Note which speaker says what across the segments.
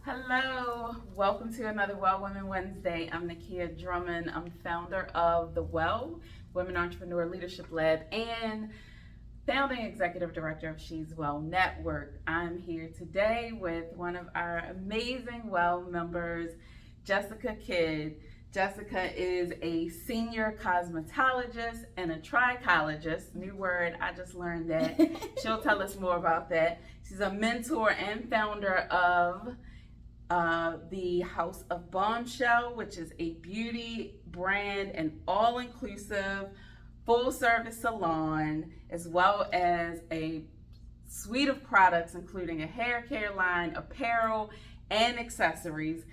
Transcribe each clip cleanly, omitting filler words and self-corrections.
Speaker 1: Hello, welcome to another Well Women Wednesday. I'm Nakia Drummond. I'm founder of the Well Women Entrepreneur Leadership Lab and founding executive director of She's Well Network. I'm here today with one of our amazing Well members, Jessica Kidd. Jessica is a senior cosmetologist and a trichologist. New word, I just learned that. She'll tell us more about that. She's a mentor and founder of the House of Bombshell, which is a beauty brand and all-inclusive full-service salon, as well as a suite of products including a hair care line, apparel, and accessories.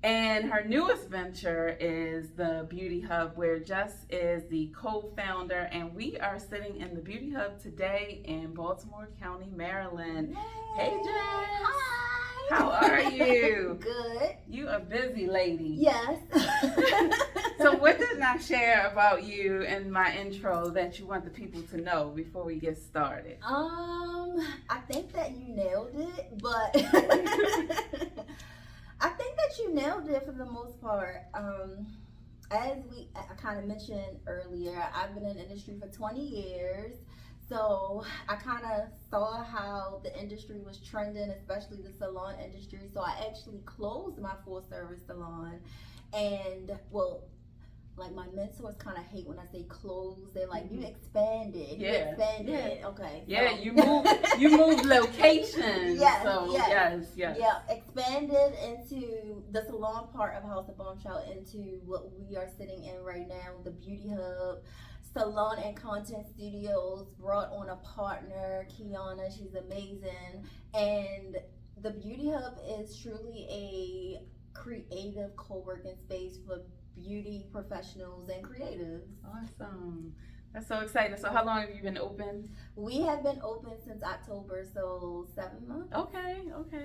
Speaker 1: And her newest venture is the Beauty Hub, where Jess is the co-founder, and we are sitting in the Beauty Hub today in Baltimore County, Maryland.
Speaker 2: Yay.
Speaker 1: Hey, Jess.
Speaker 2: Hi.
Speaker 1: How are you?
Speaker 2: Good.
Speaker 1: You a busy lady.
Speaker 2: Yes.
Speaker 1: So what did I share about you in my intro that you want the people to know before we get started?
Speaker 2: I think that you nailed it, but I think that you nailed it for the most part. As I kind of mentioned earlier, I've been in the industry for 20 years. So I kind of saw how the industry was trending, especially the salon industry. So I actually closed my full service salon. And well, like my mentors kind of hate when I say close. They're like, you expanded.
Speaker 1: Yeah.
Speaker 2: You expanded.
Speaker 1: Yeah.
Speaker 2: Okay.
Speaker 1: Yeah,
Speaker 2: so.
Speaker 1: you moved locations.
Speaker 2: Yes,
Speaker 1: So
Speaker 2: yes.
Speaker 1: yes.
Speaker 2: Yeah, expanded into the salon part of House of Bombshell into what we are sitting in right now, the Beauty Hub. Salon and Content Studios, brought on a partner, Kiana. She's amazing. And the Beauty Hub is truly a creative co-working space for beauty professionals and creatives.
Speaker 1: Awesome. That's so exciting. So how long have you been open?
Speaker 2: We have been open since October, so 7 months.
Speaker 1: Okay,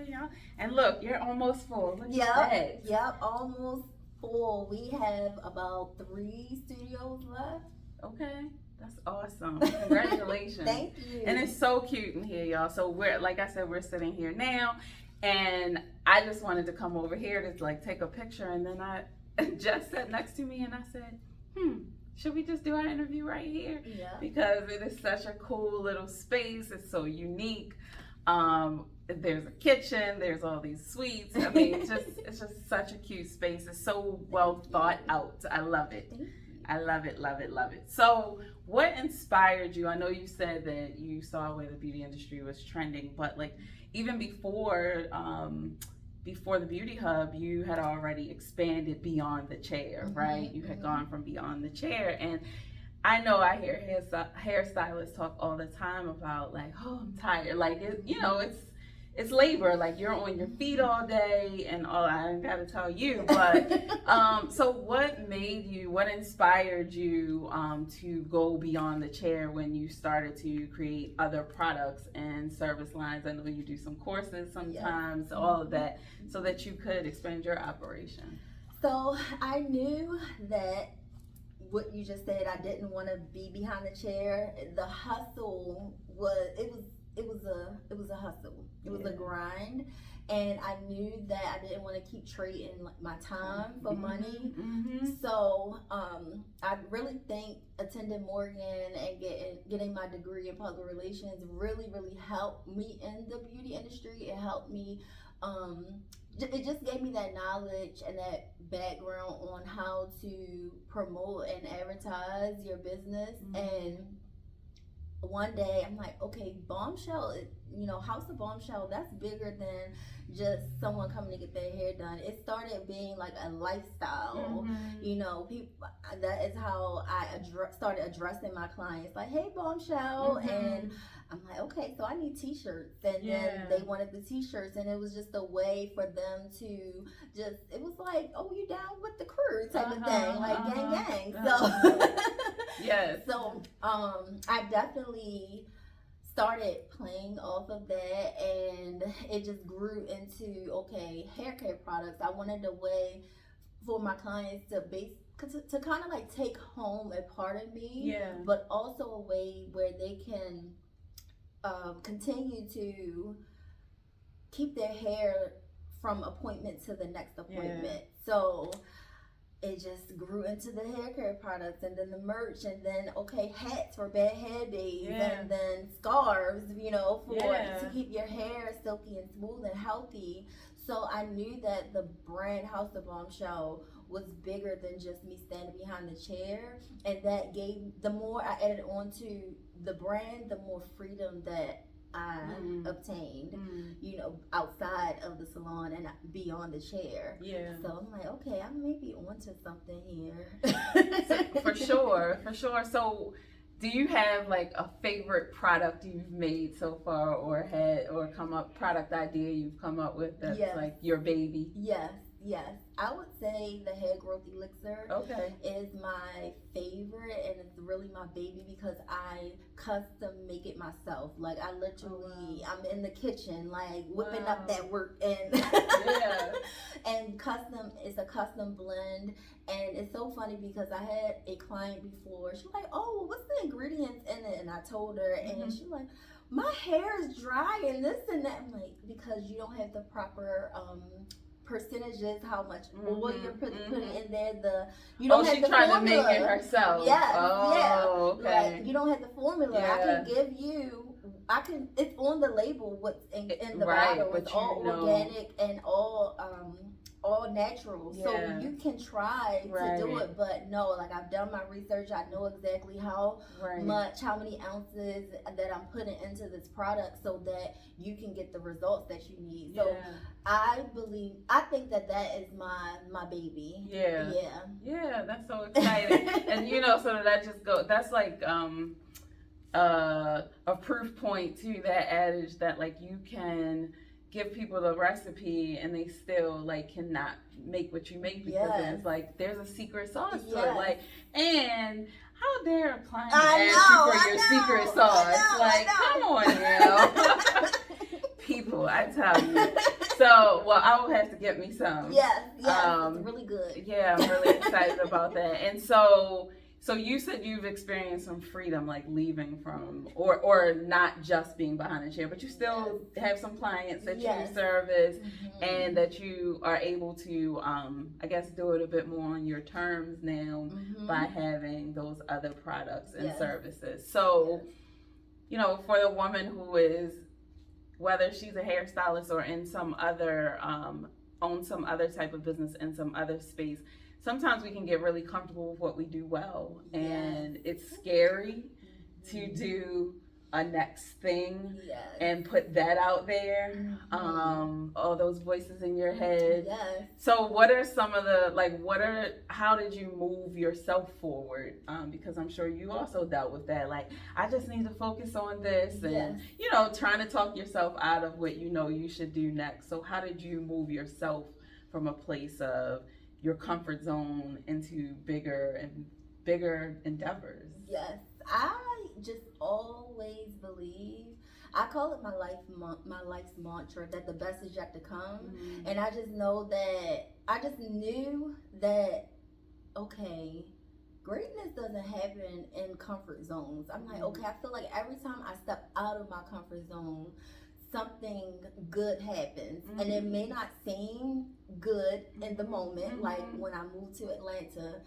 Speaker 1: y'all. And look, you're almost full. Look at that.
Speaker 2: Yep, almost full. We have about 3 studios left.
Speaker 1: Okay, that's awesome. Congratulations.
Speaker 2: Thank you.
Speaker 1: And it's so cute in here, y'all. So we're, like I said, we're sitting here now, and I just wanted to come over here to like take a picture, and then Jess sat next to me, and I said, should we just do our interview right here?
Speaker 2: Yeah.
Speaker 1: Because it is such a cool little space. It's so unique. There's a kitchen. There's all these suites. I mean, it's just such a cute space. It's so well thought out. I love it. I love it, love it, love it. So what inspired you? I know you said that you saw where the beauty industry was trending, but like even before the Beauty Hub, you had already expanded beyond the chair, right? You had gone from beyond the chair. And I know I hear hairstylists talk all the time about like, oh, I'm tired. Like, it's labor, like you're on your feet all day and all. I ain't gotta tell you, but so what inspired you to go beyond the chair when you started to create other products and service lines? I know you do some courses sometimes, all of that, so that you could expand your operation.
Speaker 2: So I knew that what you just said, I didn't want to be behind the chair. The hustle was a hustle. It was a grind, and I knew that I didn't want to keep trading like my time for money. So I really think attending Morgan and getting my degree in public relations really helped me in the beauty industry. It helped me. It just gave me that knowledge and that background on how to promote and advertise your business. And one day I'm like, okay, Bombshell, House of Bombshell, that's bigger than just someone coming to get their hair done. It started being like a lifestyle. People, that is how I started addressing my clients, like, hey, Bombshell. And I'm like, okay, so I need t-shirts. And then they wanted the t-shirts, and it was just a way for them to it was like, oh, you down with the crew type of thing, like gang. So
Speaker 1: yes.
Speaker 2: So I definitely started playing off of that, and it just grew into, okay, hair care products. I wanted a way for my clients to kind of like take home a part of me, but also a way where they can continue to keep their hair from appointment to the next appointment. So it just grew into the hair care products, and then the merch, and then hats for bad hair days, and then scarves, for to keep your hair silky and smooth and healthy. So I knew that the brand House of Bombshell was bigger than just me standing behind the chair, and that gave, the more I added on to the brand, the more freedom that I obtained, outside of the salon and beyond the chair. Yeah. So I'm like, okay, I may be onto something here.
Speaker 1: For sure. So do you have like a favorite product you've made so far, or product idea you've come up with that's like your baby?
Speaker 2: Yes. I would say the hair growth elixir is my favorite, and it's really my baby because I custom make it myself. Like I literally, I'm in the kitchen like whipping up that work, and and it's a custom blend. And it's so funny because I had a client before. She was like, "Oh, what's the ingredients in it?" And I told her, and she was like, "My hair is dry and this and that." I'm like, because you don't have the proper percentages, how much oil you're putting in there. You don't have the formula.
Speaker 1: To make it herself.
Speaker 2: Like you don't have the formula. I can give you. It's on the label what's in the bottle. It's all organic and all natural, so you can try to do it, but no, like I've done my research. I know exactly how many ounces that I'm putting into this product so that you can get the results that you need. So I think that is my baby. Yeah,
Speaker 1: that's so exciting. And so that's like a proof point to that adage that like you can give people the recipe and they still like cannot make what you make because there's a secret sauce to it. Like, and how dare a client ask you for your secret sauce? Come on now. People, I tell you. So, well, I will have to get me some.
Speaker 2: It's really good.
Speaker 1: Yeah, I'm really excited about that. And so you said you've experienced some freedom, like leaving from, or not just being behind the chair, but you still have some clients that you service and that you are able to, I guess, do it a bit more on your terms now by having those other products and services. So, for the woman who is, whether she's a hairstylist or in some other, owns some other type of business in some other space, sometimes we can get really comfortable with what we do well, and it's scary to do a next thing and put that out there. All those voices in your head. So what are some of the, how did you move yourself forward? Because I'm sure you also dealt with that. Like, I just need to focus on this and, trying to talk yourself out of what you should do next. So how did you move yourself from a place of your comfort zone into bigger endeavors?
Speaker 2: Yes, I just always believe, I call it my life's mantra, that the best is yet to come. And I just knew that greatness doesn't happen in comfort zones. I'm like, I feel like every time I step out of my comfort zone, something good happens, and it may not seem good in the moment. Like when I moved to Atlanta,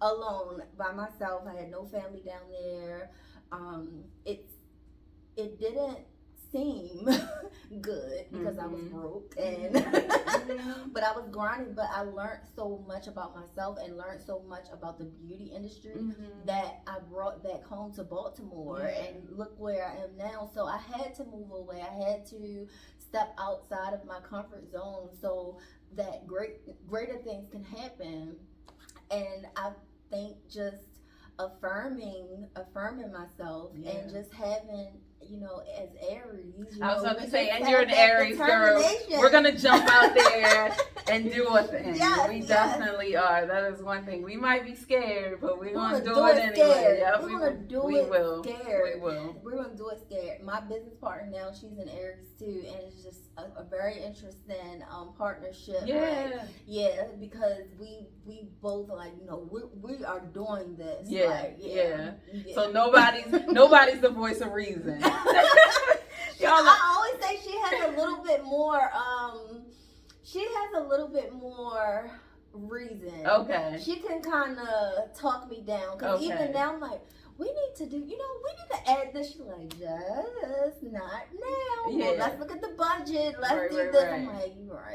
Speaker 2: alone by myself, I had no family down there. It didn't seem good because I was broke, and but I was grinding. But I learned so much about myself and learned so much about the beauty industry that I brought back home to Baltimore, and look where I am now. So I had to move away. I had to step outside of my comfort zone so that greater things can happen. And I think just affirming myself and just having, as Aries.
Speaker 1: I was about to say, and you're an Aries girl. We're going to jump out there and do a thing. We definitely are. That is one thing. We might be scared, but we're going to do it anyway.
Speaker 2: We're going to do it scared.
Speaker 1: We will.
Speaker 2: We're going to do it scared. My business partner now, she's an Aries too, and it's just a very interesting partnership. Because we both are like, we are doing this. So nobody's the voice of reason. I always say she has a little bit more. She has a little bit more reason.
Speaker 1: Okay.
Speaker 2: She can kind of talk me down. Because even now, I'm like, we need to do, we need to add this. She's like, just not now.
Speaker 1: Yeah.
Speaker 2: Well, let's look at the budget. Let's do this. I'm like,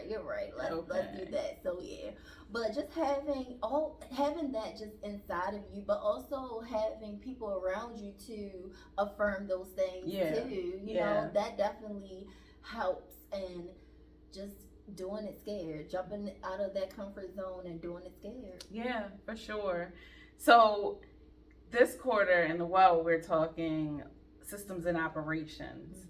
Speaker 2: you're right. Let's do that. So yeah. But just having that just inside of you, but also having people around you to affirm those things too. You know, that definitely helps. And just doing it scared, jumping out of that comfort zone and doing it scared.
Speaker 1: Yeah, for sure. So this quarter in the well, we're talking systems and operations.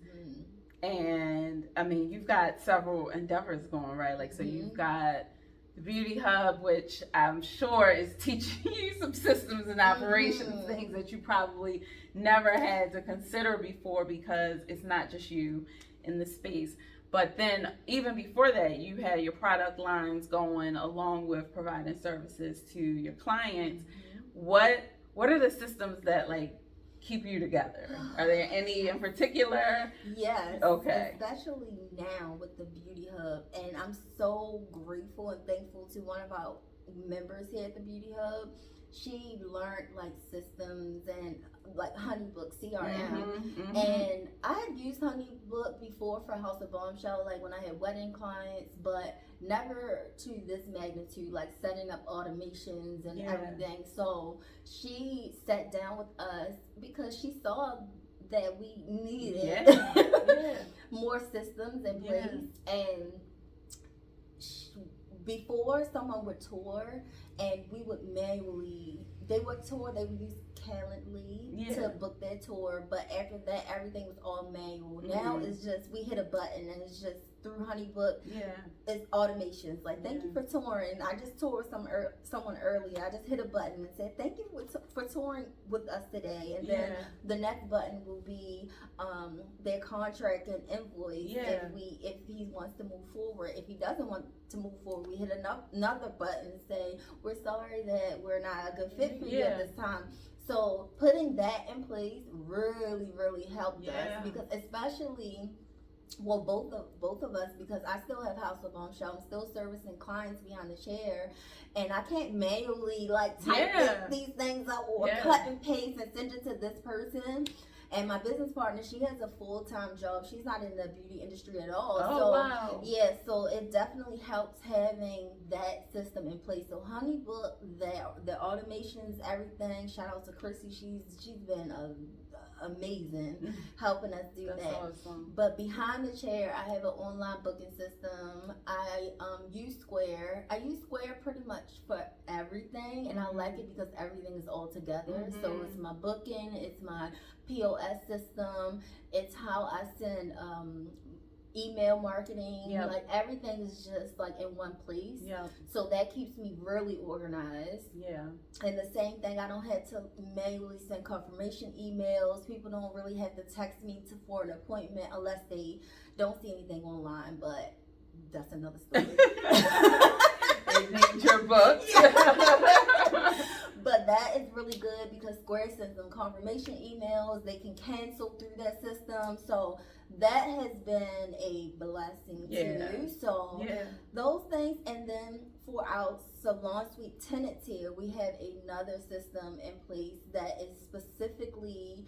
Speaker 1: And I mean, you've got several endeavors going, right? Like, so you've got the Beauty Hub, which I'm sure is teaching you some systems and operations, things that you probably never had to consider before because it's not just you in the space. But then even before that, you had your product lines going along with providing services to your clients. What are the systems that like keep you together? Are there any in particular?
Speaker 2: Yes.
Speaker 1: Okay.
Speaker 2: Especially now with the Beauty Hub. And I'm so grateful and thankful to one of our members here at the Beauty Hub. She learned like systems and like HoneyBook CRM. And I had used HoneyBook before for House of Bombshell, like when I had wedding clients, but never to this magnitude, like setting up automations and everything. So she sat down with us because she saw that we needed more systems in place. And before, someone would tour and we would they would tour, they would use Calendly to book their tour, but after that everything was all manual. Now it's just we hit a button and it's just through HoneyBook. It's automations like thank you for touring. I just toured someone earlier. I just hit a button and said thank you for touring with us today, and then the next button will be their contract and invoice if he wants to move forward. If he doesn't want to move forward, we hit another button and say we're sorry that we're not a good fit for you at this time. So putting that in place really helped us, because especially both of us, because I still have House of Bombshell. I'm still servicing clients behind the chair, and I can't manually like type these things up or cut and paste and send it to this person. And my business partner, she has a full-time job. She's not in the beauty industry at all. So it definitely helps having that system in place. So HoneyBook, the automations, everything. Shout out to Chrissy. She's been amazing helping us do that.
Speaker 1: Awesome.
Speaker 2: But behind the chair, I have an online booking system. I use Square. I use Square pretty much for everything, and I like it because everything is all together. So it's my booking, it's my POS system, it's how I send email marketing, like everything is just like in one place. So that keeps me really organized. And the same thing, I don't have to manually send confirmation emails. People don't really have to text me for an appointment unless they don't see anything online, but that's another story.
Speaker 1: They named your book.
Speaker 2: But that is really good because Square sends them confirmation emails. They can cancel through that system. So that has been a blessing too. So those things. And then for our Salon Suite tenant tier, we have another system in place that is specifically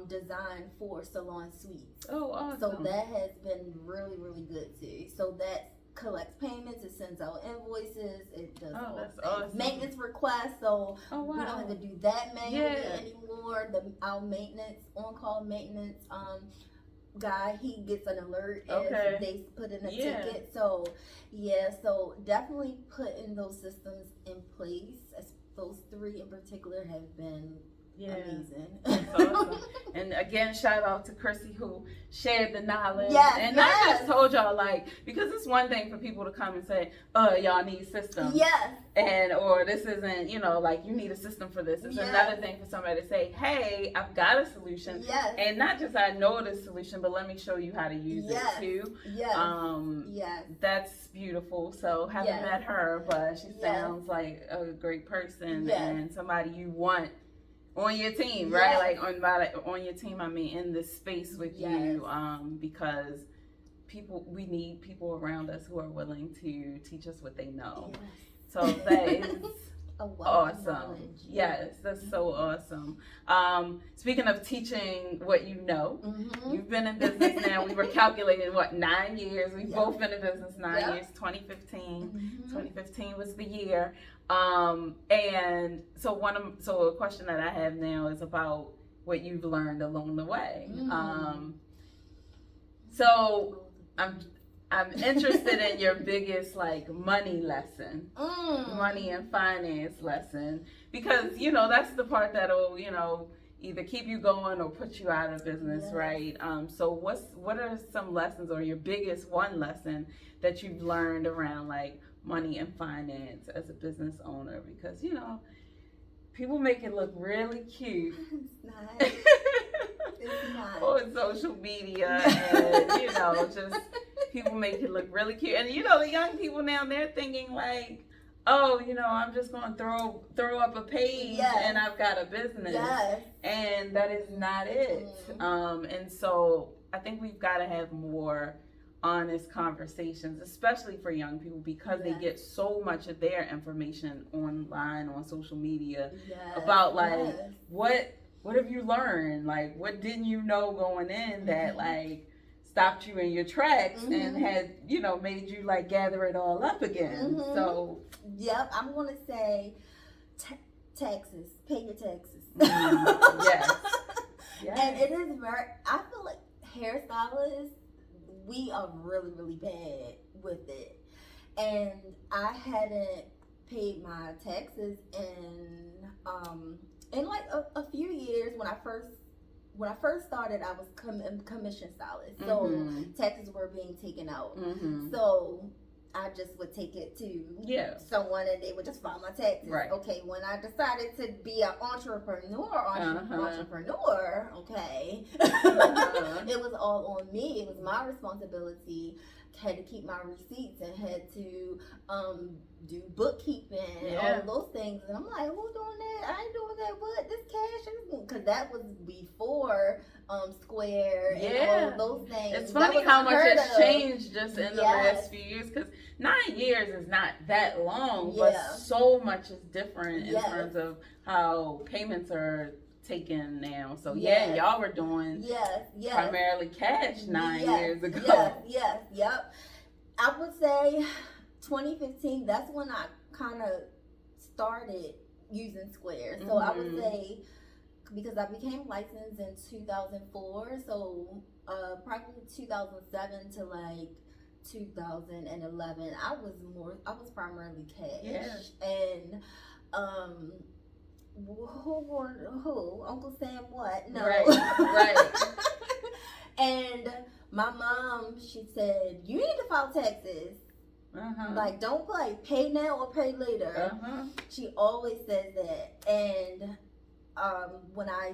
Speaker 2: designed for Salon Suites.
Speaker 1: Oh, awesome.
Speaker 2: So that has been really good too. So that collects payments, it sends out invoices, it does
Speaker 1: awesome.
Speaker 2: Maintenance requests, so we don't have to do that manually anymore. Our maintenance, on-call maintenance guy, he gets an alert if they put in a ticket. So so definitely putting those systems in place. Those three in particular have been amazing.
Speaker 1: That's awesome. And again, shout out to Chrissy who shared the knowledge. And I just told y'all, like, because it's one thing for people to come and say, y'all need systems. Or this isn't, like, you need a system for this. It's another thing for somebody to say, hey, I've got a solution. And not just I know the solution, but let me show you how to use it too. That's beautiful. So haven't met her, but she sounds like a great person and somebody you want on your team,
Speaker 2: Yes.
Speaker 1: right? Like on your team, I mean in this space with
Speaker 2: Yes.
Speaker 1: you, because we need people around us who are willing to teach us what they know.
Speaker 2: Yes.
Speaker 1: So that is
Speaker 2: a wealth of
Speaker 1: awesome.
Speaker 2: knowledge.
Speaker 1: Yes, that's so awesome. Speaking of teaching what you know, you've been in business now. We were calculating 9 years. We've both been in business 9 years. 2015. 2015 was the year. And so a question that I have now is about what you've learned along the way. So I'm interested in your biggest like money lesson, money and finance lesson, because that's the part that'll either keep you going or put you out of business, right? So what are some lessons, or your biggest one lesson that you've learned around like money and finance as a business owner? Because people make it look really cute.
Speaker 2: It's not. It's not.
Speaker 1: On social media, and just people make it look really cute. And the young people now, they're thinking like, oh, I'm just gonna throw up a page and I've got a business. And that is not it. And so I think we've got to have more honest conversations, especially for young people, because they get so much of their information online on social media about like what have you learned, like what didn't you know going in that like stopped you in your tracks and had made you like gather it all up again. So
Speaker 2: I'm gonna say taxes, pay your taxes.
Speaker 1: Yes.
Speaker 2: And it is I feel like hairstylists, we are really, really bad with it. And I hadn't paid my taxes in like a few years. When I first started, I was commission stylist, so taxes were being taken out. So I just would take it to someone, and they would just file my taxes.
Speaker 1: Right.
Speaker 2: Okay, when I decided to be an entrepreneur, okay, it was all on me. It was my responsibility. Had to keep my receipts and had to do bookkeeping and all of those things. And I'm like, who's doing that? I ain't doing that. What? This cash? Because that was before Square and all of those things.
Speaker 1: It's funny how much has changed just in the last few years, because 9 years is not that long, but so much is different in terms of how payments are taken now. So y'all were doing primarily cash 9 years ago.
Speaker 2: I would say 2015, that's when I kind of started using Square. So I would say, because I became licensed in 2004, so probably 2007 to like 2011, I was primarily cash. And who? Uncle Sam what? No.
Speaker 1: Right.
Speaker 2: And my mom, she said, you need to file taxes. Like, don't play. Pay now or pay later. She always says that. And when I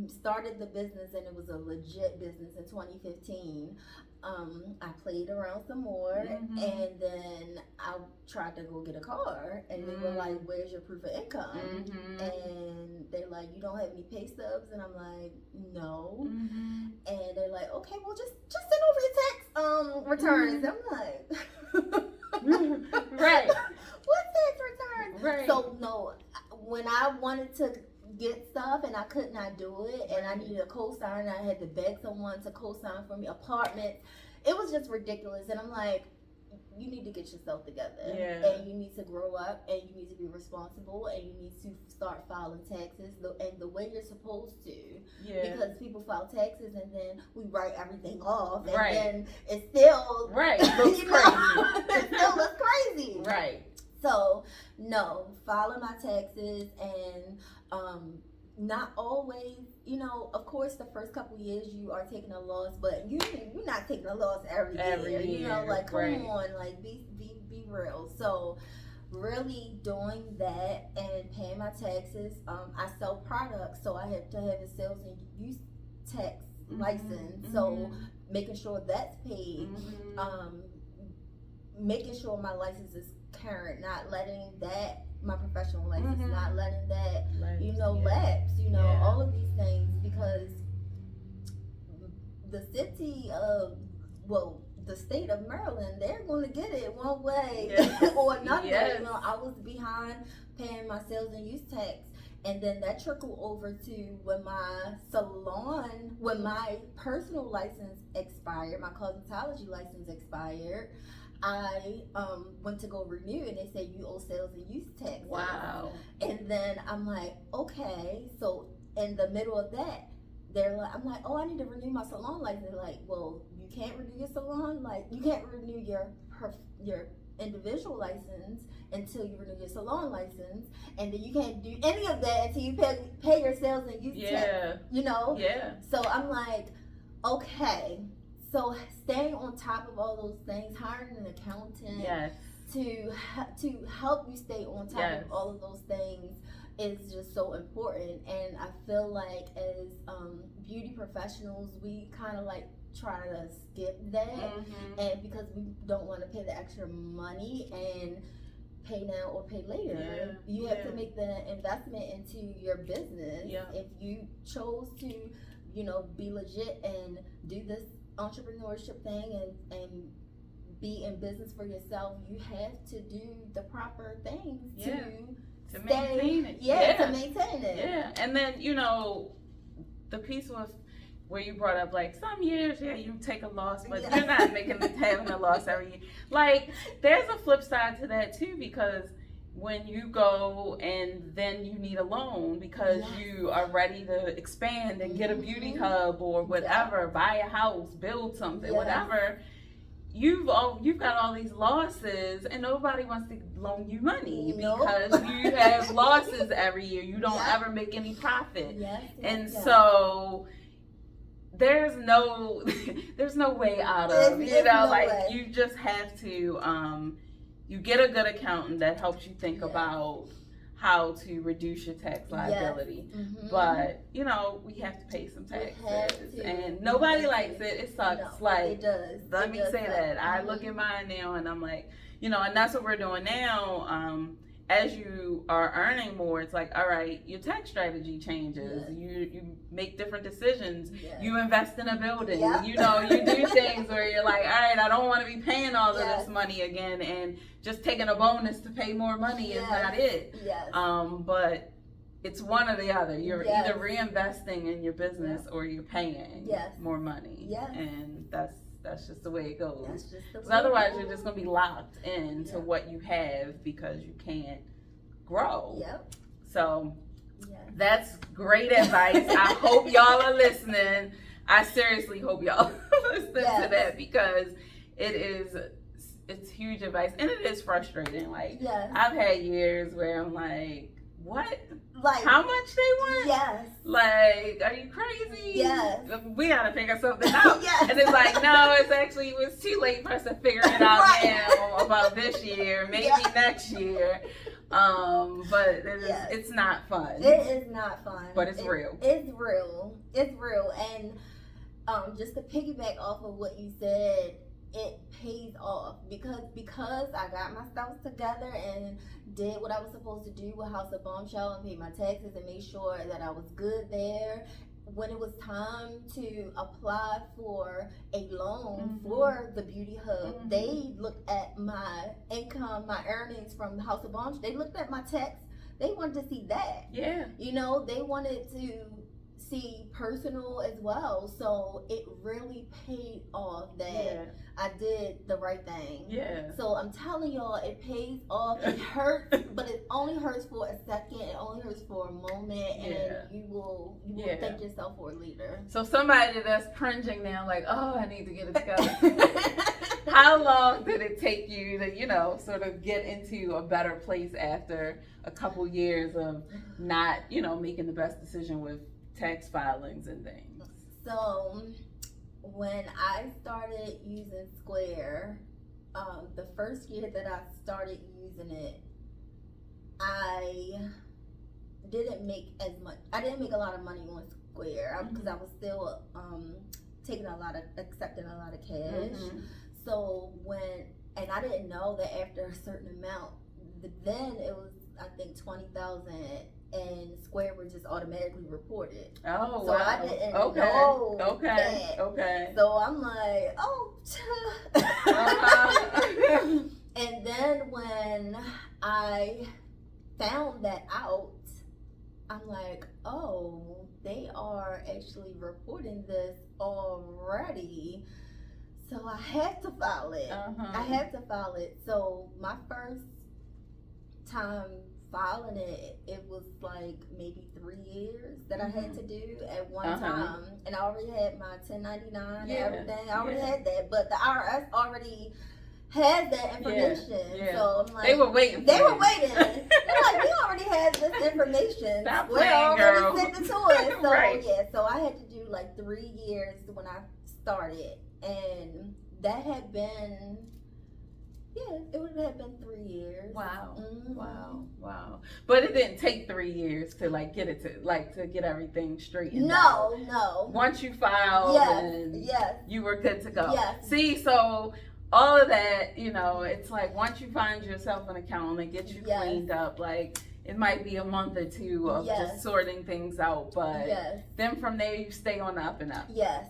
Speaker 2: started the business, and it was a legit business in 2015, I played around some more, and then I tried to go get a car, and they were like, where's your proof of income? And they're like, you don't have any pay stubs? And I'm like, no. And they're like, okay, well, just send over your tax returns. I'm like,
Speaker 1: right.
Speaker 2: What tax returns?
Speaker 1: Right.
Speaker 2: So no, when I wanted to get stuff and I could not do it, and I needed a co-sign, and I had to beg someone to co-sign for me, apartments, it was just ridiculous. And I'm like, you need to get yourself together, and you need to grow up, and you need to be responsible, and you need to start filing taxes and the way you're supposed to, because people file taxes and then we write everything off, and then it still
Speaker 1: looks crazy.
Speaker 2: It still looks crazy,
Speaker 1: right?
Speaker 2: So no, filing my taxes, and not always, of course, the first couple years you are taking a loss, but you're not taking a loss every year. Like, come on, like be real. So really doing that and paying my taxes. I sell products, so I have to have a sales and use tax license. So making sure that's paid, making sure my license is current, not letting that my professional license,
Speaker 1: Mhm.
Speaker 2: not letting that,
Speaker 1: Lapse,
Speaker 2: lapse,
Speaker 1: Yeah.
Speaker 2: all of these things, because the city of, well, the state of Maryland, they're going to get it one way
Speaker 1: Yes.
Speaker 2: or another.
Speaker 1: Yes.
Speaker 2: I was behind paying my sales and use tax, and then that trickled over to when my personal license expired, my cosmetology license expired. I went to go renew, and they said you owe sales and use tax.
Speaker 1: Wow.
Speaker 2: And then I'm like, okay. So in the middle of that, I'm like, oh, I need to renew my salon license. They're like, well, you can't renew your salon, like you can't renew your individual license until you renew your salon license, and then you can't do any of that until you pay your sales and use tax.
Speaker 1: Yeah.
Speaker 2: So I'm like, okay. So staying on top of all those things, hiring an accountant
Speaker 1: Yes.
Speaker 2: to help you stay on top
Speaker 1: Yes.
Speaker 2: of all of those things is just so important. And I feel like as beauty professionals, we kind of like try to skip that,
Speaker 1: Mhm.
Speaker 2: and because we don't want to pay the extra money and pay now or pay later.
Speaker 1: Yeah.
Speaker 2: You have to make the investment into your business.
Speaker 1: Yeah.
Speaker 2: If you chose to, be legit and do this entrepreneurship thing and be in business for yourself, you have to do the proper things
Speaker 1: Yeah.
Speaker 2: to
Speaker 1: maintain it.
Speaker 2: to maintain it.
Speaker 1: Yeah. And then, the piece was where you brought up, like, some years, you take a loss, but
Speaker 2: Yeah.
Speaker 1: you're not having a loss every year. Like, there's a flip side to that too, because when you go and then you need a loan because
Speaker 2: Yes.
Speaker 1: you are ready to expand and get a beauty
Speaker 2: Mhm.
Speaker 1: hub or whatever, buy a house, build something,
Speaker 2: Yes.
Speaker 1: whatever, you've got all these losses and nobody wants to loan you money
Speaker 2: Nope.
Speaker 1: because you have losses every year. You don't
Speaker 2: Yep.
Speaker 1: ever make any profit.
Speaker 2: Yes,
Speaker 1: And
Speaker 2: yes.
Speaker 1: so there's no way out of
Speaker 2: There's no
Speaker 1: like
Speaker 2: way.
Speaker 1: you just have to you get a good accountant that helps you think
Speaker 2: Yes.
Speaker 1: about how to reduce your tax liability.
Speaker 2: Mhm.
Speaker 1: But we have to pay some
Speaker 2: We have
Speaker 1: taxes
Speaker 2: to.
Speaker 1: and nobody
Speaker 2: We have
Speaker 1: likes
Speaker 2: to.
Speaker 1: it. It sucks.
Speaker 2: No,
Speaker 1: Like,
Speaker 2: it does.
Speaker 1: let
Speaker 2: It
Speaker 1: me
Speaker 2: does
Speaker 1: say
Speaker 2: suck.
Speaker 1: that. I
Speaker 2: Mhm.
Speaker 1: look at mine now and I'm like, and that's what we're doing now. As you are earning more, it's like, all right, your tax strategy changes.
Speaker 2: Yes.
Speaker 1: You make different decisions.
Speaker 2: Yes.
Speaker 1: You invest in a building.
Speaker 2: Yep.
Speaker 1: You do things where you're like, all right, I don't want to be paying all of
Speaker 2: Yes.
Speaker 1: this money again, and just taking a bonus to pay more money is
Speaker 2: Yes.
Speaker 1: not it.
Speaker 2: Yes.
Speaker 1: But it's one or the other. You're
Speaker 2: Yes.
Speaker 1: either reinvesting in your business or you're paying
Speaker 2: Yes.
Speaker 1: more money.
Speaker 2: Yes.
Speaker 1: And that's just the way it goes.
Speaker 2: That's just the
Speaker 1: Because
Speaker 2: way
Speaker 1: otherwise,
Speaker 2: it
Speaker 1: you're just
Speaker 2: goes.
Speaker 1: gonna be locked into
Speaker 2: Yeah.
Speaker 1: what you have because you can't grow.
Speaker 2: Yep.
Speaker 1: So
Speaker 2: Yes.
Speaker 1: that's great advice. I hope y'all are listening. I seriously hope y'all listen to
Speaker 2: Yes.
Speaker 1: that because it's huge advice and it is frustrating. Like,
Speaker 2: Yes.
Speaker 1: I've had years where I'm like, what?
Speaker 2: Like,
Speaker 1: How much they want?
Speaker 2: yes.
Speaker 1: Like, are you crazy?
Speaker 2: Yes.
Speaker 1: We gotta figure something out.
Speaker 2: Yes.
Speaker 1: And it's like, no, it was too late for us to figure it out
Speaker 2: Right.
Speaker 1: now about this year, maybe
Speaker 2: Yeah.
Speaker 1: next year. But
Speaker 2: Yes.
Speaker 1: it's not fun.
Speaker 2: It is not fun.
Speaker 1: But it's real.
Speaker 2: It's real. It's real. And just to piggyback off of what you said, it pays off because I got my stuff together and did what I was supposed to do with House of Bombshell and paid my taxes and made sure that I was good there. When it was time to apply for a loan
Speaker 1: Mhm.
Speaker 2: for the beauty hub,
Speaker 1: Mhm.
Speaker 2: they looked at my income, my earnings from the House of Bombshell. They looked at my tax. They wanted to see that.
Speaker 1: Yeah.
Speaker 2: They wanted to see personal as well. So it really paid off that
Speaker 1: Yeah.
Speaker 2: I did the right thing.
Speaker 1: Yeah.
Speaker 2: So I'm telling y'all, it pays off. It hurts, but it only hurts for a second. It only hurts for a moment,
Speaker 1: Yeah.
Speaker 2: and you will
Speaker 1: Yeah.
Speaker 2: thank yourself for it later.
Speaker 1: So somebody that's cringing now, like, oh, I need to get it together. How long did it take you to, sort of get into a better place after a couple years of not, making the best decision with tax filings and things?
Speaker 2: So when I started using Square, the first year that I started using it, I didn't make as much. I didn't make a lot of money on Square because I was still accepting a lot of cash.
Speaker 1: Mhm.
Speaker 2: So and I didn't know that after a certain amount, then it was I think 20,000, and Square would just automatically report it.
Speaker 1: Oh,
Speaker 2: So
Speaker 1: wow.
Speaker 2: I didn't
Speaker 1: Okay.
Speaker 2: know
Speaker 1: Okay.
Speaker 2: that.
Speaker 1: Okay.
Speaker 2: So I'm like, oh.
Speaker 1: Uh-huh.
Speaker 2: And then when I found that out, I'm like, oh, they are actually reporting this already. So I had to file it. I had to file it. So my first time filing it, it was like maybe 3 years that I had to do at one time. And I already had my 1099 and everything. I already had that. But the IRS already had that information. So I'm like,
Speaker 1: they were waiting.
Speaker 2: They're like, we already had this information.
Speaker 1: Stop
Speaker 2: We
Speaker 1: playing,
Speaker 2: already
Speaker 1: girl.
Speaker 2: sent it to us. So
Speaker 1: Right.
Speaker 2: so I had to do like 3 years when I started, and that had been, it would have been 3 years.
Speaker 1: Wow.
Speaker 2: Mm-hmm.
Speaker 1: Wow. But it didn't take 3 years to like get it to get everything straightened out.
Speaker 2: No.
Speaker 1: Once you filed, you were good to go.
Speaker 2: Yes.
Speaker 1: See, so all of that, you know, it's like once you find yourself an accountant and get you cleaned up, like it might be a month or two of just sorting things out, but then from there you stay on the up and up.
Speaker 2: Yes.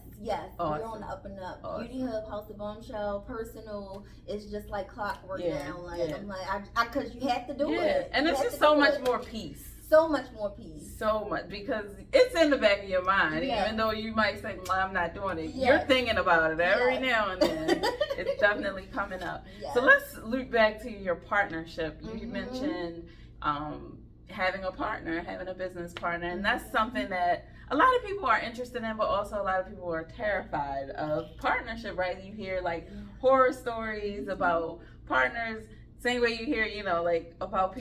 Speaker 1: Awesome.
Speaker 2: We're on the up and up.
Speaker 1: Awesome.
Speaker 2: Beauty Hub, House of Bombshell, personal, it's just like clockwork now. Like I'm like, because you have to do it.
Speaker 1: And it's just so much more peace.
Speaker 2: So much more peace.
Speaker 1: So much, because it's in the back of your mind. Even though you might say, I'm not doing it, you're thinking about it every now and then. It's definitely coming up. So let's loop back to your partnership. You mentioned having a partner, having a business partner, and that's something that a lot of people are interested in, but also a lot of people are terrified of partnership, right? You hear like horror stories about partners. Same way you hear, you know, like about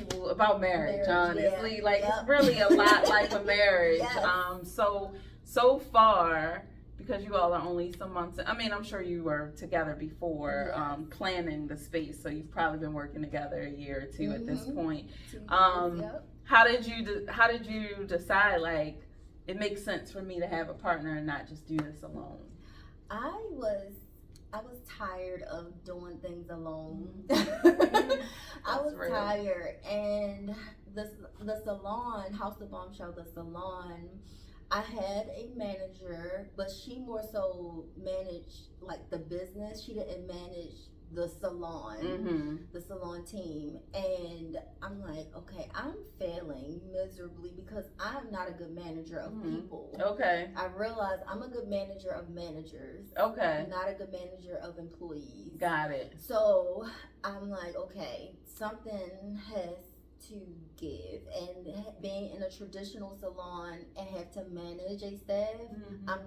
Speaker 1: marriage, honestly. It's really a lot like a marriage. So far, because you all are only some months, I mean, I'm sure you were together before planning the space, so you've probably been working together a year or two at this point.
Speaker 2: 2 years,
Speaker 1: How did you decide, like, it makes sense for me to have a partner and not just do this alone?
Speaker 2: I was tired of doing things alone. I was tired, and the salon, House of Bombshell, the salon, I had a manager, but she more so managed like the business. She didn't manage the salon, the salon team. And I'm like, okay, I'm failing miserably because I'm not a good manager of people.
Speaker 1: Okay.
Speaker 2: I realize I'm a good manager of managers.
Speaker 1: Okay.
Speaker 2: Not a good manager of employees.
Speaker 1: Got it.
Speaker 2: So I'm like, okay, something has to give. And being in a traditional salon and have to manage a staff, I'm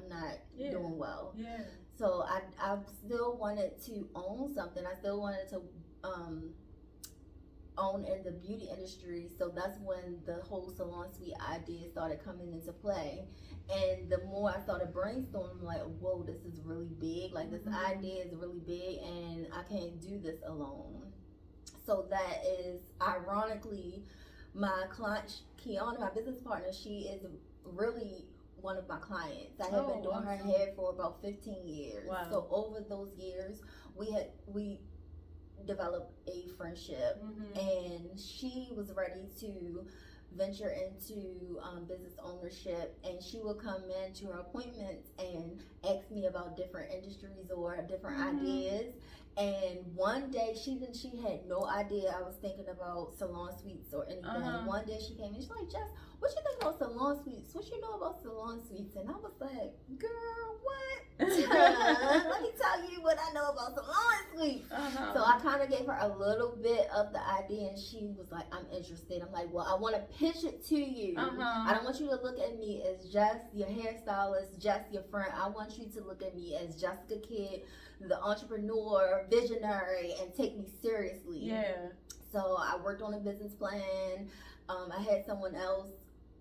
Speaker 2: not doing well. So I still wanted to own something. I still wanted to own in the beauty industry. So that's when the whole salon suite idea started coming into play. And the more I started brainstorming, I'm like, whoa, this is really big. Like, this idea is really big, and I can't do this alone. So that is, ironically, my client, Kiana, my business partner, she is really one of my clients. I have been doing her hair for about 15 years.
Speaker 1: Wow.
Speaker 2: So over those years, we developed a friendship, and she was ready to venture into business ownership, and she would come into her appointments and ask me about different industries or different ideas. And one day she had no idea I was thinking about salon suites or anything. One day she came and she's like, Jess, what you think about salon suites? What you know about salon suites? And I was like, girl, what? Let me tell you what I know about salon suites. So I kind of gave her a little bit of the idea, and she was like, I'm interested. I'm like, well, I want to pitch it to you. I don't want you to look at me as just your hairstylist, just your friend. I want you to look at me as Jessica Kidd, the entrepreneur, visionary, and take me seriously. So I worked on a business plan. I had someone else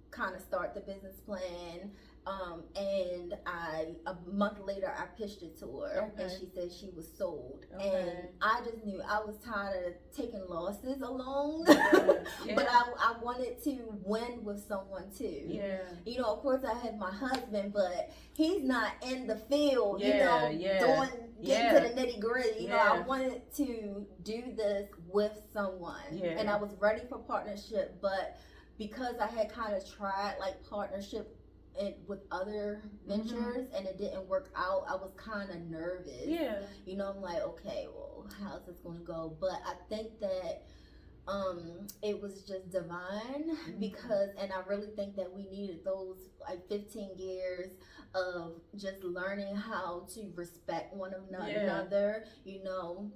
Speaker 2: kind of start the business plan. And a month later, I pitched it to her, and she said she was sold. And I just knew I was tired of taking losses alone, but I wanted to win with someone too. You know, of course, I have my husband, but he's not in the field, doing get into the nitty gritty. You know, I
Speaker 1: Yeah.
Speaker 2: wanted to do this with someone,
Speaker 1: Yeah.
Speaker 2: and I was ready for partnership. But because I had kind of tried like partnership with other ventures and it didn't work out, I was kind of nervous.
Speaker 1: Yeah.
Speaker 2: You know, I'm like, okay, well, how's this going to go? But I think that it was just divine because, and I really think that we needed those like 15 years of just learning how to respect one another, you know,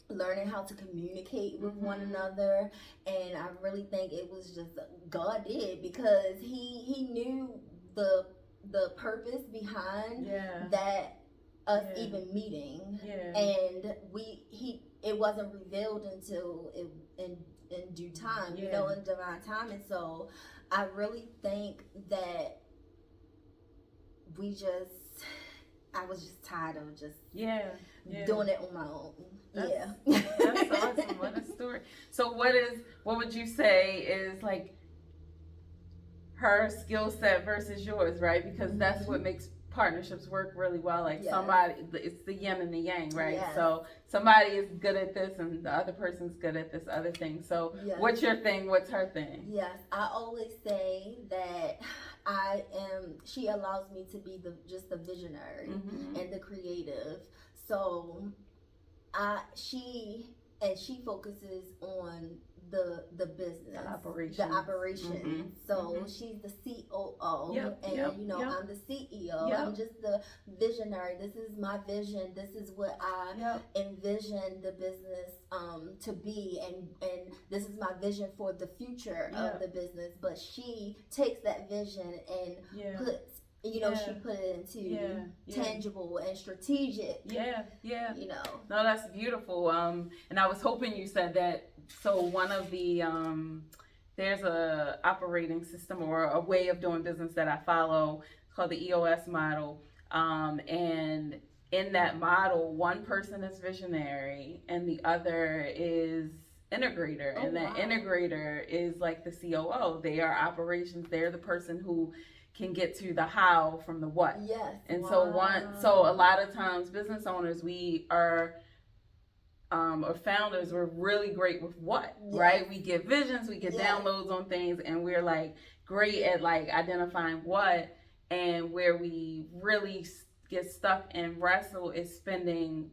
Speaker 2: learning how to communicate with one another. And I really think it was just God did, because he knew the purpose behind that us even meeting, and it wasn't revealed until in due time, you know, in divine time. And so I really think that I was just tired of just doing it on my own.
Speaker 1: That's awesome. What a story. So what would you say is like her skill set versus yours, right? Because that's what makes partnerships work really well. Like it's the yin and the yang, right? So somebody is good at this and the other person's good at this other thing. So what's your thing? What's her thing?
Speaker 2: Yes, I always say that she allows me to be just the visionary and the creative. So she focuses on the business, the operation. So she's the COO, and you know, I'm the CEO. I'm just the visionary. This is my vision. This is what I envision the business to be, and this is my vision for the future of the business. But she takes that vision and puts, you know, she put it into tangible and strategic. You know.
Speaker 1: No, that's beautiful. And I was hoping you said that. So one of the there's a operating system or a way of doing business that I follow called the EOS model. And in that model, one person is visionary and the other is integrator. And that integrator is like the COO. They are operations. They're the person who can get to the how from the what. And so a lot of times business owners, we are or founders, we're really great with what, right? We get visions, we get downloads on things, and we're like great at like identifying what. And where we really get stuck and wrestle is spending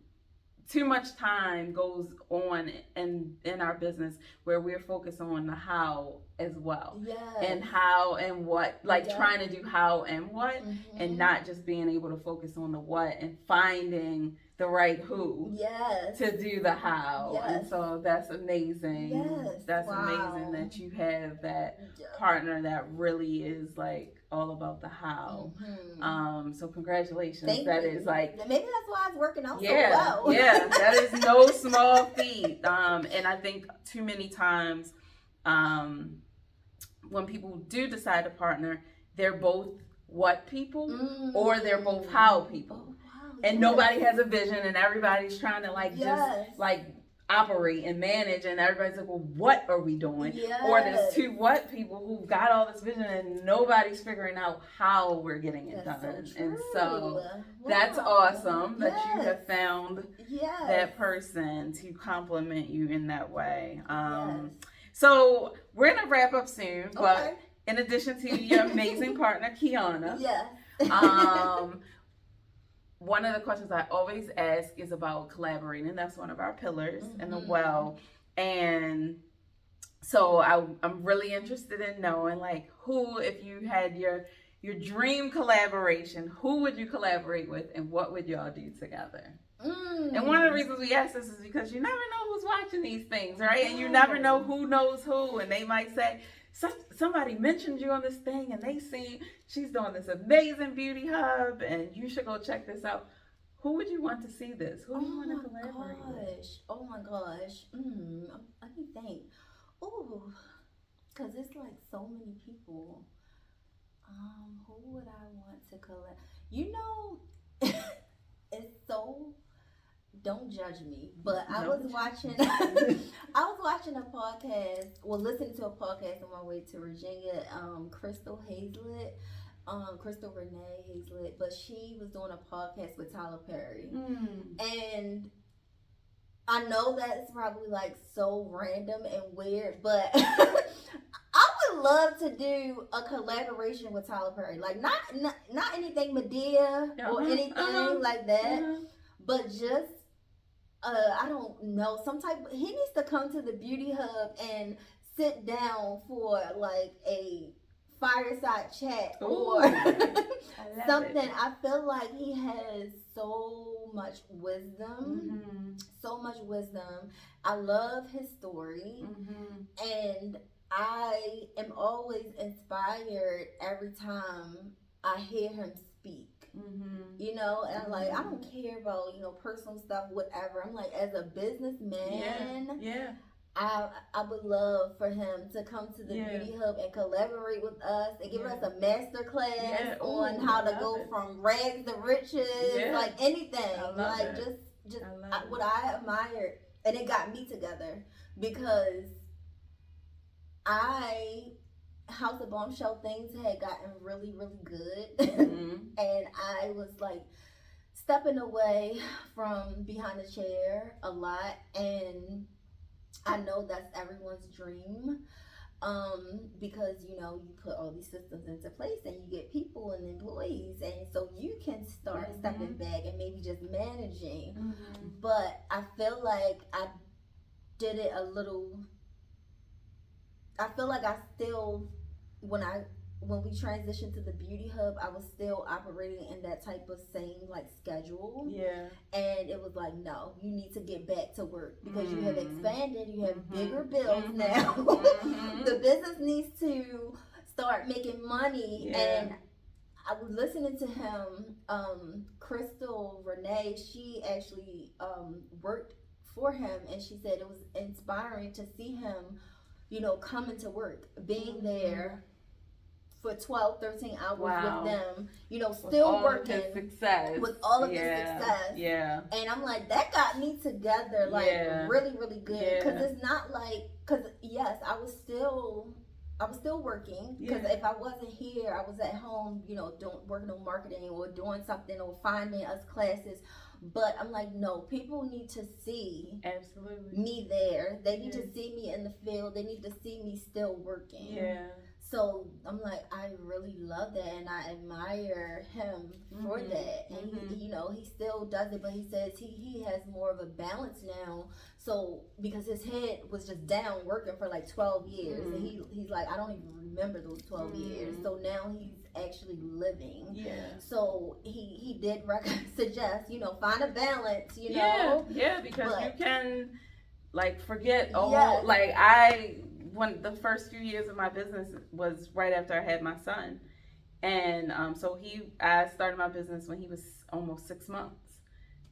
Speaker 1: too much time goes on in our business where we're focused on the how as well. And how and what, like trying to do how and what, and not just being able to focus on the what and finding the right who to do the how. And so that's amazing. That's amazing that you have that partner that really is like all about the how. So congratulations.
Speaker 2: Thank
Speaker 1: that
Speaker 2: you.
Speaker 1: Is like,
Speaker 2: maybe that's why it's working out so well.
Speaker 1: That is no small feat. And I think too many times when people do decide to partner, they're both what people or they're both how people. And nobody has a vision, and everybody's trying to like just like operate and manage, and everybody's like, well, what are we doing? Or there's two what people who've got all this vision and nobody's figuring out how we're getting it done. And so that's awesome that you have found that person to complement you in that way. So we're gonna wrap up soon, but in addition to your amazing partner Kiana, one of the questions I always ask is about collaborating. That's one of our pillars in the well. And so I'm really interested in knowing, like, who, if you had your dream collaboration, who would you collaborate with and what would y'all do together? And one of the reasons we ask this is because you never know who's watching these things, right? And you never know who knows who, and they might say, somebody mentioned you on this thing and they see she's doing this amazing beauty hub and you should go check this out. Who would you want to see this? Who do you want to collaborate with?
Speaker 2: Oh my gosh. Let me think. Oh, because it's like so many people. Who would I want to collaborate? You know, it's so... Don't judge me, but I was watching a podcast, listening to a podcast on my way to Virginia. Crystal Hazlett, Crystal Renee Hazlett, but she was doing a podcast with Tyler Perry. And I know that's probably like so random and weird, but I would love to do a collaboration with Tyler Perry. Like not anything Medea or anything like that, but just I don't know, some type. He needs to come to the Beauty Hub and sit down for like a fireside chat or something. I feel like he has so much wisdom, so much wisdom. I love his story, and I am always inspired every time I hear him speak. You know, and I'm like, I don't care about, you know, personal stuff, whatever. I'm like, as a businessman, I would love for him to come to the Beauty Hub and collaborate with us and give us a master class on how to go from rags to riches, like anything. Like just what I admired, and it got me together because House of Bombshell things had gotten really, really good, and I was like stepping away from behind the chair a lot, and I know that's everyone's dream, because you know you put all these systems into place and you get people and employees, and so you can start stepping back and maybe just managing. But I feel like I did it a little. I feel like I still, when we transitioned to the Beauty Hub, I was still operating in that type of same like schedule. And it was like, no, you need to get back to work because you have expanded, you have bigger bills now. The business needs to start making money. And I was listening to him, Crystal Renee, she actually worked for him, and she said it was inspiring to see him, you know, coming to work, being there for 12, 13 hours with them, you know, still working with all of his success. And I'm like, that got me together, like really, really good. Because it's not like, because yes, I was still working, because if I wasn't here, I was at home, you know, working on marketing or doing something or finding us classes. But I'm like, no, people need to see me there. They need to see me in the field. They need to see me still working. So I'm like, I really love that, and I admire him for that. And he, you know, he still does it, but he says he has more of a balance now. So because his head was just down working for like 12 years, and he's like, I don't even remember those 12 years. So now he's actually living. So he did suggest, you know, find a balance, you know.
Speaker 1: Because you can like forget like when the first few years of my business was right after I had my son, and so I started my business when he was almost 6 months.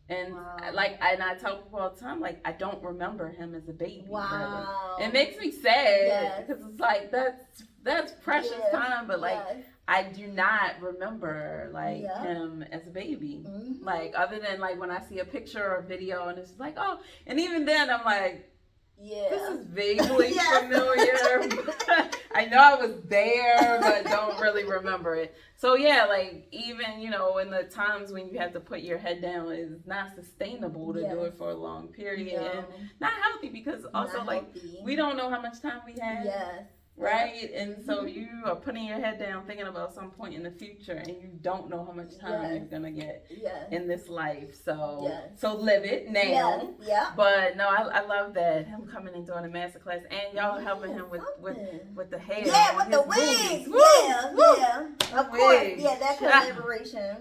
Speaker 1: And I tell people all the time, like, I don't remember him as a baby. Really. It makes me sad because it's like that's precious time, but like I do not remember like him as a baby. Like other than like when I see a picture or a video and it's like, oh, and even then I'm like, this is vaguely familiar. I know I was there, but don't really remember it. So like even, you know, in the times when you have to put your head down, it's not sustainable to do it for a long period and not healthy, because also like we don't know how much time we have. Right? And so you are putting your head down thinking about some point in the future, and you don't know how much time you're going to get in this life. So so live it now. But no, I love that, him coming and doing a master class, and y'all helping him with the hair.
Speaker 2: With the wigs. Of course. That collaboration.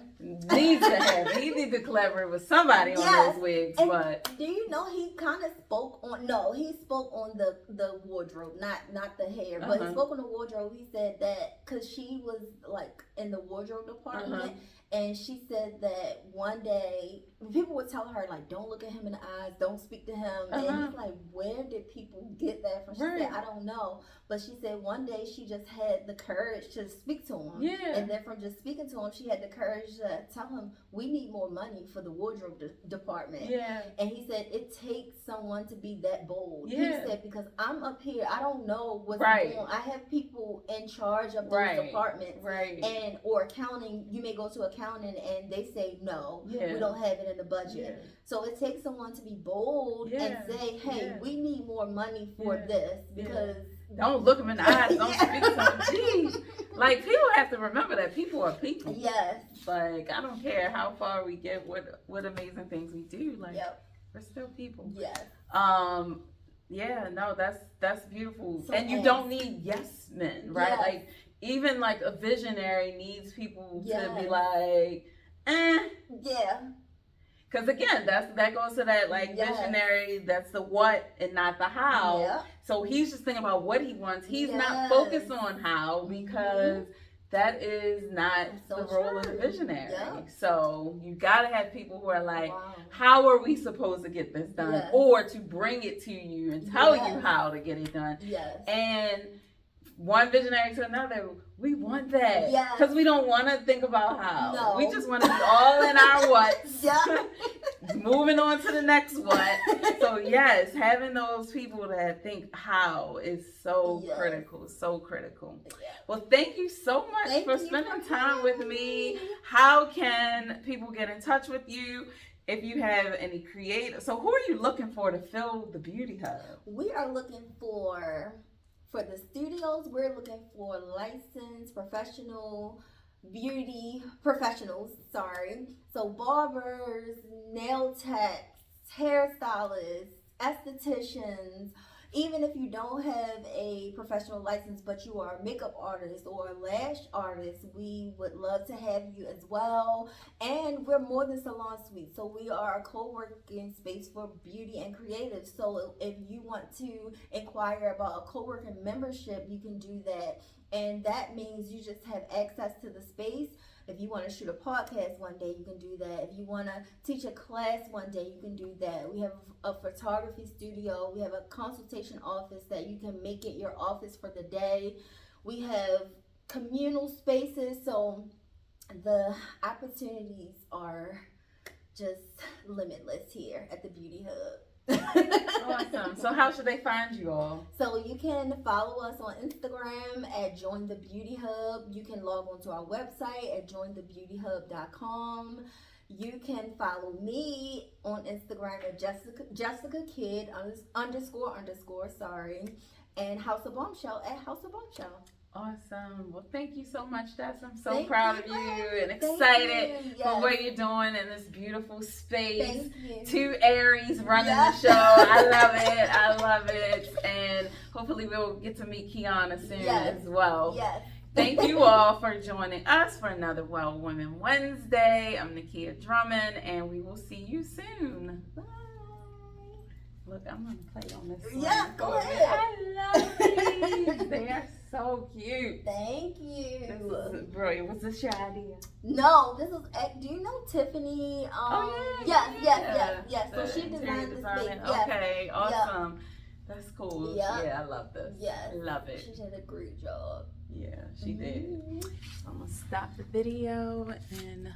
Speaker 1: He needs to collaborate with somebody on those wigs. And but
Speaker 2: do you know he kind of spoke on the wardrobe, not the hair. But he spoke on the wardrobe. He said that because she was like in the wardrobe department, and she said that one day people would tell her, like, don't look at him in the eyes, don't speak to him. And he's like, where did people get that from? She said, I don't know. But she said one day she just had the courage to speak to him.
Speaker 1: Yeah.
Speaker 2: And then from just speaking to him, she had the courage to tell him, we need more money for the wardrobe department.
Speaker 1: Yeah.
Speaker 2: And he said, it takes someone to be that bold.
Speaker 1: Yeah.
Speaker 2: He said, because I'm up here, I don't know what's
Speaker 1: Right.
Speaker 2: going on. I have people in charge of those
Speaker 1: Right.
Speaker 2: departments.
Speaker 1: Right.
Speaker 2: And or accounting, you may go to accounting and they say no,
Speaker 1: Yeah.
Speaker 2: we don't have it in the budget.
Speaker 1: Yeah.
Speaker 2: So it takes someone to be bold
Speaker 1: Yeah.
Speaker 2: and say, hey,
Speaker 1: Yeah.
Speaker 2: we need more money for
Speaker 1: Yeah.
Speaker 2: this because
Speaker 1: don't look them in the eyes, don't speak to them. Jeez. Like, people have to remember that people are people.
Speaker 2: Yes.
Speaker 1: Like, I don't care how far we get, what amazing things we do. Like,
Speaker 2: Yep.
Speaker 1: we're still people.
Speaker 2: Yes.
Speaker 1: Yeah, no, that's beautiful.
Speaker 2: So
Speaker 1: and you don't need yes men, right?
Speaker 2: Yes.
Speaker 1: Like, even like a visionary needs people to be
Speaker 2: Yes.
Speaker 1: like,
Speaker 2: Yeah.
Speaker 1: because again, that goes to that like
Speaker 2: Yes.
Speaker 1: visionary. That's the what and not the how.
Speaker 2: Yeah.
Speaker 1: So he's just thinking about what he wants. He's not
Speaker 2: Yes.
Speaker 1: focused on how because that is not
Speaker 2: So
Speaker 1: the role of the
Speaker 2: true.
Speaker 1: visionary.
Speaker 2: Yeah.
Speaker 1: So you gotta have people who are like,
Speaker 2: Wow.
Speaker 1: how are we supposed to get this done?
Speaker 2: Yes.
Speaker 1: Or to bring it to you and tell you
Speaker 2: Yes.
Speaker 1: how to get it done.
Speaker 2: Yes.
Speaker 1: And one visionary to another, we want that.
Speaker 2: Yes.
Speaker 1: Because we don't want to think about how.
Speaker 2: No.
Speaker 1: We just want to be all in our what's.
Speaker 2: Yeah.
Speaker 1: Moving on to the next what. So yes, having those people that think how is so
Speaker 2: Yes.
Speaker 1: critical. So critical.
Speaker 2: Yeah.
Speaker 1: Well, thank you so much
Speaker 2: Thank
Speaker 1: for
Speaker 2: you
Speaker 1: spending
Speaker 2: for
Speaker 1: time with
Speaker 2: having
Speaker 1: me.
Speaker 2: me.
Speaker 1: How can people get in touch with you? If you have any creative, so who are you looking for to fill the beauty hub?
Speaker 2: We are looking for the studios, we're looking for licensed professional beauty professionals, so barbers, nail techs, hairstylists, estheticians. Even if you don't have a professional license but you are a makeup artist or a lash artist, we would love to have you as well. And we're more than Salon Suite, so we are a co-working space for beauty and creative. So if you want to inquire about a co-working membership, you can do that. And that means you just have access to the space. If you want to shoot a podcast one day, you can do that. If you want to teach a class one day, you can do that. We have a photography studio. We have a consultation office that you can make it your office for the day. We have communal spaces, so the opportunities are just limitless here at the Beauty Hub.
Speaker 1: Awesome. So how should they find you all?
Speaker 2: So you can follow us on Instagram at Join the Beauty Hub. You can log on to our website at jointhebeautyhub.com. You can follow me on Instagram at Jessica Kid __, and House of Bombshell at House of Bombshell.
Speaker 1: Awesome. Well, thank you so much, Jess. I'm so
Speaker 2: Thank
Speaker 1: proud
Speaker 2: you.
Speaker 1: of you and
Speaker 2: Thank
Speaker 1: excited
Speaker 2: you.
Speaker 1: for
Speaker 2: Yes.
Speaker 1: what you're doing in this beautiful space.
Speaker 2: Thank you.
Speaker 1: Two Aries running
Speaker 2: Yeah.
Speaker 1: the show. I love it. I love it. And hopefully we'll get to meet Kiana soon
Speaker 2: Yes.
Speaker 1: as well.
Speaker 2: Yes.
Speaker 1: Thank you all for joining us for another Well Women Wednesday. I'm Nakia Drummond, and we will see you soon.
Speaker 2: Bye.
Speaker 1: Look, I'm going to play on this one.
Speaker 2: Yeah, go ahead.
Speaker 1: I love these. They are so cute.
Speaker 2: Thank you.
Speaker 1: This is brilliant. Was this your idea?
Speaker 2: No, this is. Do you know Tiffany? Yes. So she
Speaker 1: interior
Speaker 2: designed this
Speaker 1: designer.
Speaker 2: thing. Yes.
Speaker 1: Okay, awesome. That's cool.
Speaker 2: Yeah.
Speaker 1: Yeah, I love this.
Speaker 2: Yes.
Speaker 1: Love it.
Speaker 2: She did a great job.
Speaker 1: Yeah, she did.
Speaker 2: Mhm.
Speaker 1: I'm going to stop the video and